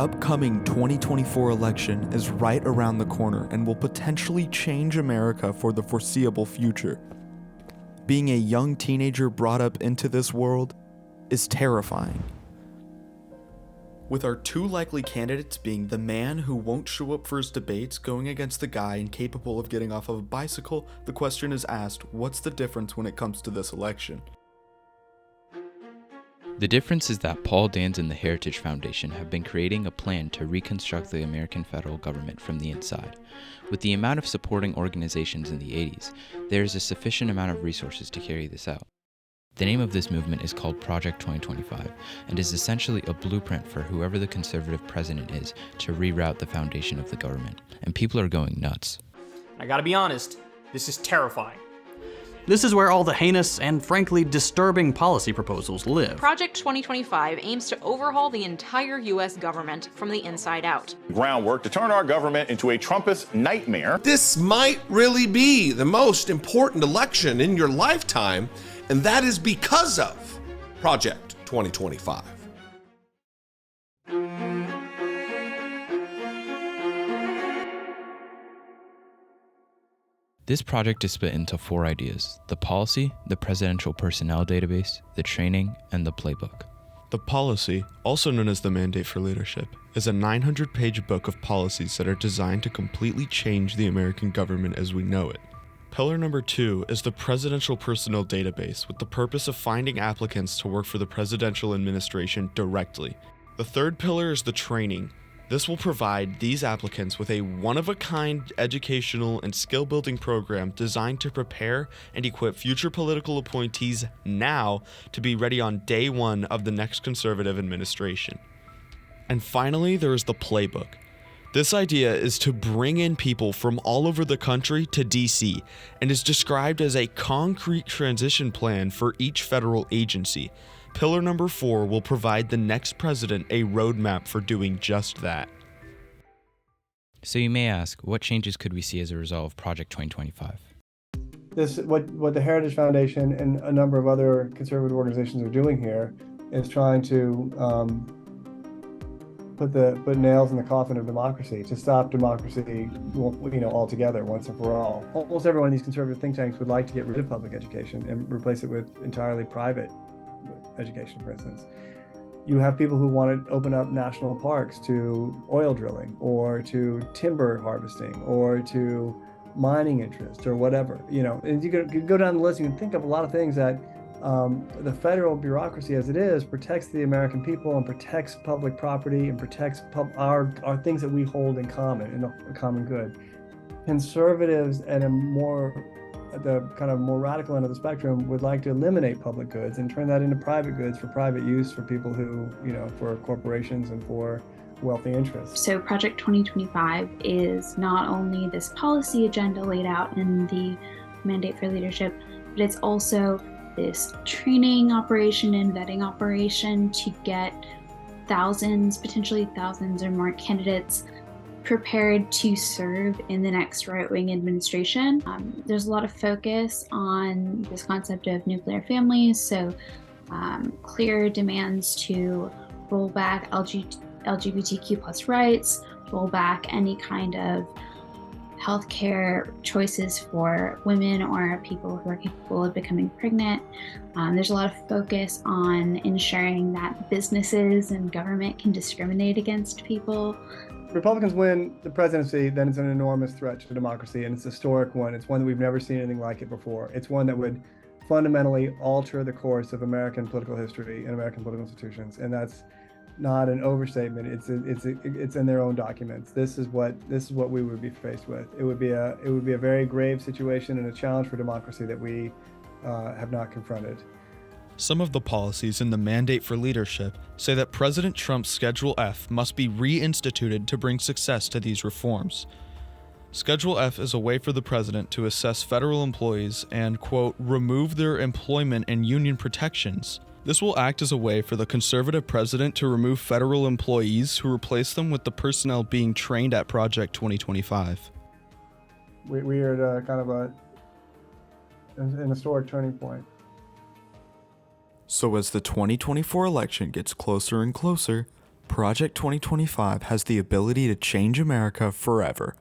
upcoming 2024 election is right around the corner and will potentially change America for the foreseeable future. Being a young teenager brought up into this world is terrifying. With our two likely candidates being the man who won't show up for his debates going against the guy incapable of getting off of a bicycle, the question is asked, what's the difference when it comes to this election? The difference is that Paul Dans and the Heritage Foundation have been creating a plan to reconstruct the American federal government from the inside. With the amount of supporting organizations in the 80s, there is a sufficient amount of resources to carry this out. The name of this movement is called Project 2025 and is essentially a blueprint for whoever the conservative president is to reroute the foundation of the government, and people are going nuts. I gotta be honest, this is terrifying. This is where all the heinous and frankly disturbing policy proposals live. Project 2025 aims to overhaul the entire U.S. government from the inside out. Groundwork to turn our government into a Trumpist nightmare. This might really be the most important election in your lifetime, and that is because of Project 2025. This project is split into 4 ideas: the policy, the presidential personnel database, the training, and the playbook. The policy, also known as the Mandate for Leadership, is a 900-page book of policies that are designed to completely change the American government as we know it. Pillar number 2 is the Presidential Personnel Database, with the purpose of finding applicants to work for the presidential administration directly. The third pillar is the training. This will provide these applicants with a one-of-a-kind educational and skill-building program designed to prepare and equip future political appointees now to be ready on day one of the next conservative administration. And finally, there is the playbook. This idea is to bring in people from all over the country to DC and is described as a concrete transition plan for each federal agency. Pillar number 4 will provide the next president a roadmap for doing just that. So you may ask, what changes could we see as a result of Project 2025? What the Heritage Foundation and a number of other conservative organizations are doing here is trying to put nails in the coffin of democracy, to stop democracy, altogether, once and for all. Almost every one of these conservative think tanks would like to get rid of public education and replace it with entirely private education, for instance. You have people who want to open up national parks to oil drilling or to timber harvesting or to mining interests or whatever, and you could go down the list. You can think of a lot of things that the federal bureaucracy as it is protects the American people and protects public property and protects our things that we hold in common, in the common good. Conservatives at the kind of more radical end of the spectrum would like to eliminate public goods and turn that into private goods for private use for people who, for corporations and for wealthy interests. So Project 2025 is not only this policy agenda laid out in the Mandate for Leadership, but it's also this training operation and vetting operation to get potentially thousands or more candidates prepared to serve in the next right-wing administration. There's a lot of focus on this concept of nuclear families, so clear demands to roll back LGBTQ plus rights, roll back any kind of healthcare choices for women or people who are capable of becoming pregnant. There's a lot of focus on ensuring that businesses and government can discriminate against people. Republicans win the presidency, then it's an enormous threat to democracy, and it's a historic one. It's one that we've never seen anything like it before. It's one that would fundamentally alter the course of American political history and American political institutions, and that's not an overstatement. It's in their own documents. This is what we would be faced with. It would be a very grave situation and a challenge for democracy that we have not confronted. Some of the policies in the Mandate for Leadership say that President Trump's Schedule F must be reinstituted to bring success to these reforms. Schedule F is a way for the president to assess federal employees and, quote, remove their employment and union protections. This will act as a way for the conservative president to remove federal employees who replace them with the personnel being trained at Project 2025. We are at an historic turning point. So as the 2024 election gets closer and closer, Project 2025 has the ability to change America forever.